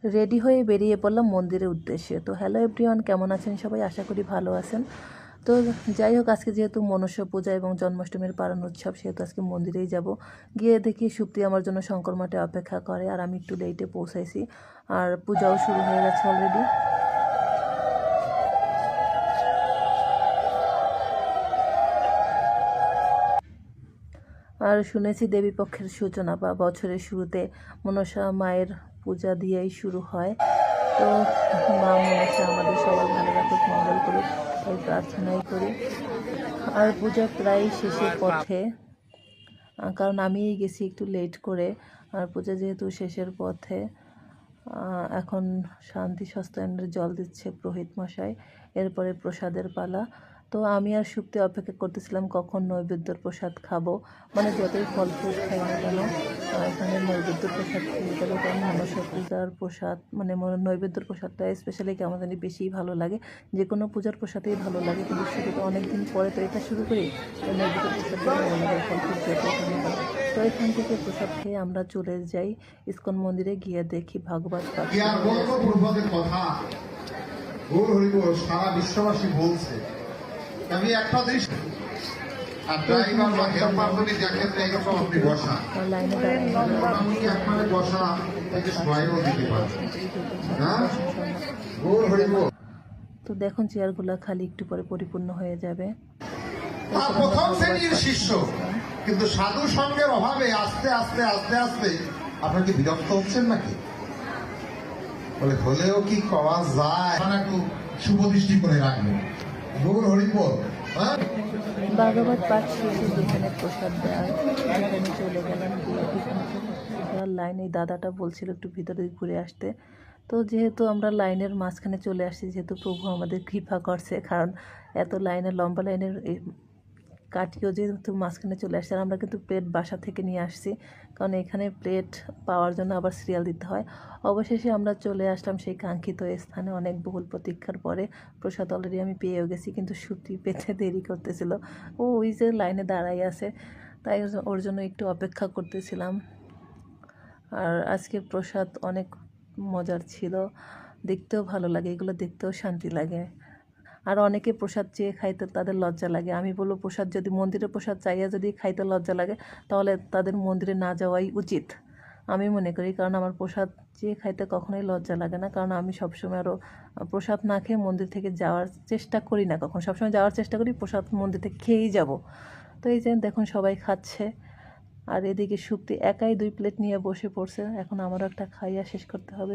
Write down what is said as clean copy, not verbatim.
Ready হয়ে বেরিয়ে পড়লাম মন্দিরের উদ্দেশ্যে। তো হ্যালো এভরিওয়ান, কেমন আছেন সবাই? আশা করি ভালো আছেন। তো যাই হোক, আজকে যেহেতু মনসা পূজা এবং জন্মাষ্টমীর পালন উৎসব, সেহেতু আজকে মন্দিরেই যাব। গিয়ে দেখি সুপ্তি আমার জন্য শঙ্কর মঠে অপেক্ষা করে, আর আমি একটু লেটে পৌঁছাইছি। আর পূজাও শুরু হয়ে গেছে অলরেডি। আর শুনেছি দেবী পক্ষের সূচনা বা বছরের শুরুতে মনসা মায়ের পূজা দিয়েই শুরু হয়। তো মা মনসা আমাদের সবার ভালো রাখুক, মঙ্গল করুক, এই প্রার্থনাই করি। আর পূজা প্রায় শেষের পথে, কারণ আমি গেছি একটু লেট করে। আর পূজা যেহেতু শেষের পথে, এখন শান্তি সস্তায়নের জল দিচ্ছে পুরোহিত মশাই। এরপরে প্রসাদের পালা। তো আমি আর সুপ্তি অপেক্ষা করতেছিলাম কখন নৈবেদ্যর প্রসাদ খাবো। মানে যতই ফল ফ্রুট খাই না কেন, এখানে নৈবেদ্যর প্রসাদ খেয়ে গেলে, কারণ মনসা পূজার প্রসাদ মানে নৈবেদ্যর প্রসাদটা স্পেশালি কেমন জানি বেশিই ভালো লাগে। যে কোনো পূজার প্রসাদেই ভালো লাগে, কিন্তু শুরুটা অনেকদিন পরে তো এটা শুরু করি, তো নৈবেদ্যর প্রসাদটা ভালো লাগে, ফল ফ্রুট যতই খাই না কেন। তো এখান থেকে প্রসাদ খেয়ে আমরা চলে যাই ইস্কন মন্দিরে। গিয়ে দেখি ভাগবত পাঠ। সারা বিশ্ববাসী বলছে আমি একটা দৃশ্য তো দেখুন চেয়ারগুলো খালি, একটু পরে পরিপূর্ণ হয়ে যাবে। প্রথম শ্রেণীর শিষ্য, কিন্তু সাধু সঙ্গের অভাবে আস্তে আস্তে আস্তে আস্তে আপনার কি বিরক্ত হচ্ছেন নাকি? বলে হলেও কি করা যায়, একটু সুপ্রতিষ্ঠি করে রাখবেন। গৌর হরিবল। ভাগবত পাঠ শেষে যেখানে প্রসাদ দেওয়ার সেখানে চলে গেলাম। গিয়ে লাইনে দাদাটা বলছিল একটু ভিতরে ঘুরে আসতে। তো যেহেতু আমরা লাইনের মাঝখানে চলে আসছি, যেহেতু প্রভু আমাদের কৃপা করছে, কারণ এত লাইনের লম্বা লাইনের কাটিয়েও যেহেতু মাঝখানে চলে আসছে। আর আমরা কিন্তু প্লেট বাসা থেকে নিয়ে আসছি, কারণ এখানে প্লেট পাওয়ার জন্য আবার সিরিয়াল দিতে হয়। অবশেষে আমরা চলে আসলাম সেই কাঙ্ক্ষিত স্থানে, অনেক বহুল প্রতীক্ষার পরে। প্রসাদ অলরেডি আমি পেয়েও গেছি, কিন্তু সুতি পেতে দেরি করতেছিল। ওই যে লাইনে দাঁড়াই আছে, তাই ওর জন্য একটু অপেক্ষা করতেছিলাম। আর আজকে প্রসাদ অনেক মজার ছিল, দেখতেও ভালো লাগে, এগুলো দেখতেও শান্তি লাগে। আর অনেকে প্রসাদ চেয়ে খাইতে তাদের লজ্জা লাগে। আমি বলবো, প্রসাদ যদি মন্দিরে প্রসাদ চাইয়া যদি খাইতে লজ্জা লাগে, তাহলে তাদের মন্দিরে না যাওয়াই উচিত আমি মনে করি। কারণ আমার প্রসাদ চেয়ে খাইতে কখনোই লজ্জা লাগে না, কারণ আমি সবসময় আরও প্রসাদ না খেয়ে মন্দির থেকে যাওয়ার চেষ্টা করি না, কখন সবসময় যাওয়ার চেষ্টা করি প্রসাদ মন্দির থেকে খেয়েই যাব। তো এই যে দেখুন সবাই খাচ্ছে, আর এদিকে সুপ্তি একাই 2 প্লেট নিয়ে বসে পড়ছে। এখন আমারও একটা খাইয়া শেষ করতে হবে।